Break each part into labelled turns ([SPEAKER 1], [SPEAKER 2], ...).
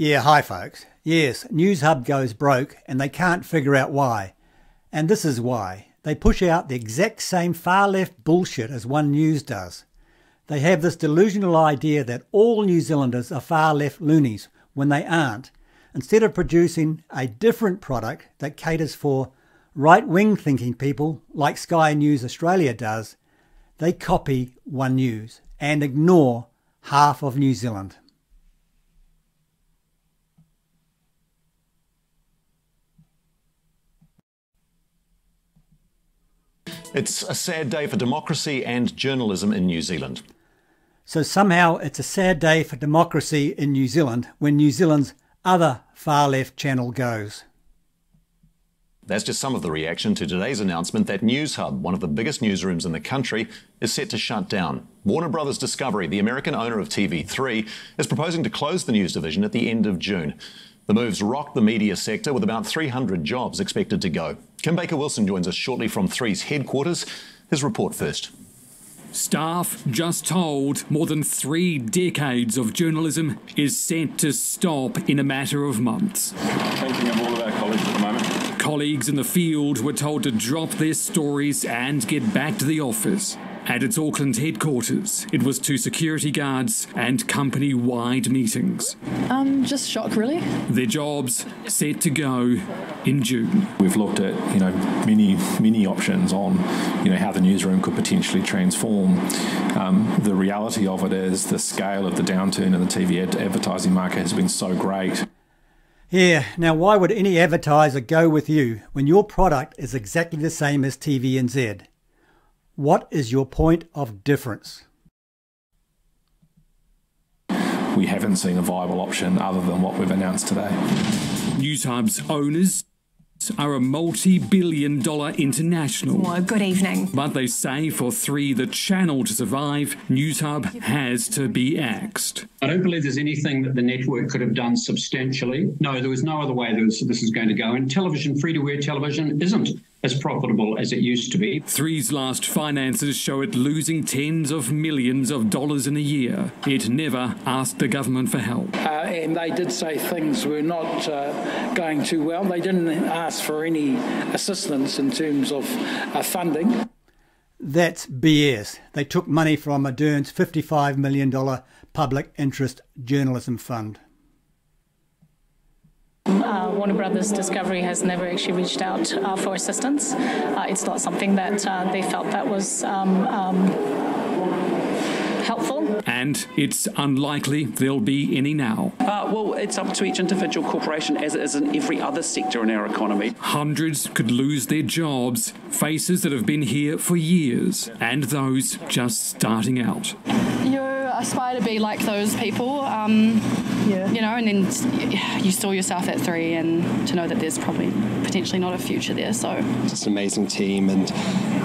[SPEAKER 1] Yeah, hi folks. Yes, Newshub goes broke and they can't figure out why. And this is why. They push out the exact same far-left bullshit as One News does. They have this delusional idea that all New Zealanders are far-left loonies when they aren't. Instead of producing a different product that caters for right-wing thinking people like Sky News Australia does, they copy One News and ignore half of New Zealand.
[SPEAKER 2] It's a sad day for democracy and journalism in New Zealand.
[SPEAKER 1] So somehow it's a sad day for democracy in New Zealand when New Zealand's other far-left channel goes.
[SPEAKER 2] That's just some of the reaction to today's announcement that Newshub, one of the biggest newsrooms in the country, is set to shut down. Warner Brothers Discovery, the American owner of TV3, is proposing to close the news division at the end of June. The moves rocked the media sector with about 300 jobs expected to go. Kim Baker-Wilson joins us shortly from 3's headquarters. His report first.
[SPEAKER 3] Staff just told more than 3 decades of journalism is set to stop in a matter of months.
[SPEAKER 4] Thinking of all of our colleagues at the moment.
[SPEAKER 3] Colleagues in the field were told to drop their stories and get back to the office. At its Auckland headquarters, it was 2 security guards and company-wide meetings.
[SPEAKER 5] Just shock, really.
[SPEAKER 3] Their jobs set to go in June.
[SPEAKER 4] We've looked at, many options on, how the newsroom could potentially transform. The reality of it is the scale of the downturn in the TV advertising market has been so great.
[SPEAKER 1] Yeah, now why would any advertiser go with you when your product is exactly the same as TVNZ? What is your point of difference?
[SPEAKER 4] We haven't seen a viable option other than what we've announced today.
[SPEAKER 3] Newshub's owners are a multi-billion-dollar international.
[SPEAKER 6] Well, good evening.
[SPEAKER 3] But they say for 3, the channel to survive, Newshub has to be axed.
[SPEAKER 7] I don't believe there's anything that the network could have done substantially. No, there was no other way this is going to go. And television, free-to-air television, isn't as profitable as it used to be.
[SPEAKER 3] 3's last finances show it losing tens of millions of dollars in a year. It never asked the government for help.
[SPEAKER 8] And they did say things were not going too well. They didn't ask for any assistance in terms of funding.
[SPEAKER 1] That's BS. They took money from Ardern's $55 million public interest journalism fund.
[SPEAKER 5] Warner Brothers Discovery has never actually reached out for assistance. It's not something that they felt that was helpful.
[SPEAKER 3] And it's unlikely there'll be any now.
[SPEAKER 9] Well, it's up to each individual corporation, as it is in every other sector in our economy.
[SPEAKER 3] Hundreds could lose their jobs, faces that have been here for years, and those just starting out.
[SPEAKER 5] You aspire to be like those people, and then you saw yourself at 3 and to know that there's probably potentially not a future there. So
[SPEAKER 10] it's just an amazing team and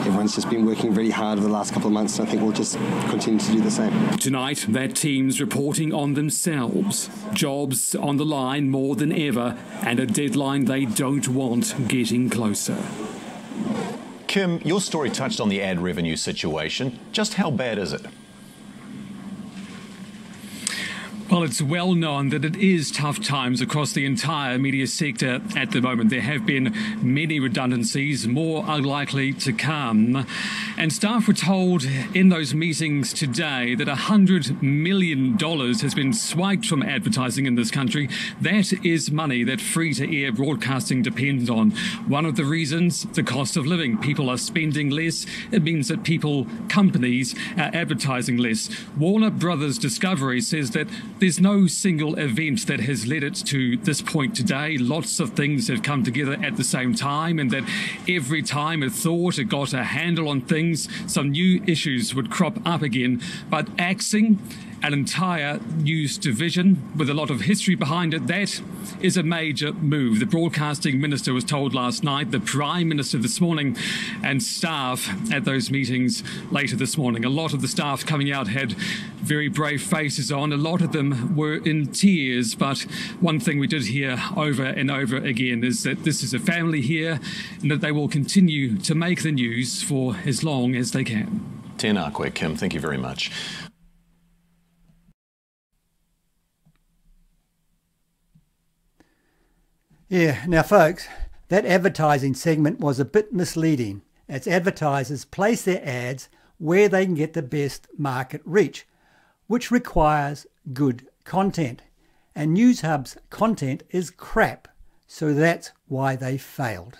[SPEAKER 10] everyone's just been working really hard over the last couple of months, and I think we'll just continue to do the same.
[SPEAKER 3] Tonight, that team's reporting on themselves. Jobs on the line more than ever, and a deadline they don't want getting closer.
[SPEAKER 2] Kim, your story touched on the ad revenue situation. Just how bad is it?
[SPEAKER 3] Well, it's well known that it is tough times across the entire media sector at the moment. There have been many redundancies, more are likely to come. And staff were told in those meetings today that $100 million has been swiped from advertising in this country. That is money that free-to-air broadcasting depends on. One of the reasons, the cost of living. People are spending less. It means that companies are advertising less. Warner Brothers Discovery says that there's no single event that has led it to this point today. Lots of things have come together at the same time, and that every time it thought it got a handle on things, some new issues would crop up again. But axing an entire news division with a lot of history behind it, that is a major move. The broadcasting minister was told last night, the Prime Minister this morning, and staff at those meetings later this morning. A lot of the staff coming out had very brave faces on. A lot of them were in tears, but one thing we did hear over and over again is that this is a family here and that they will continue to make the news for as long as they can.
[SPEAKER 2] Tēnā koe, Kim. Thank you very much.
[SPEAKER 1] Yeah, now folks, that advertising segment was a bit misleading, as advertisers place their ads where they can get the best market reach, which requires good content. And Newshub's content is crap, so that's why they failed.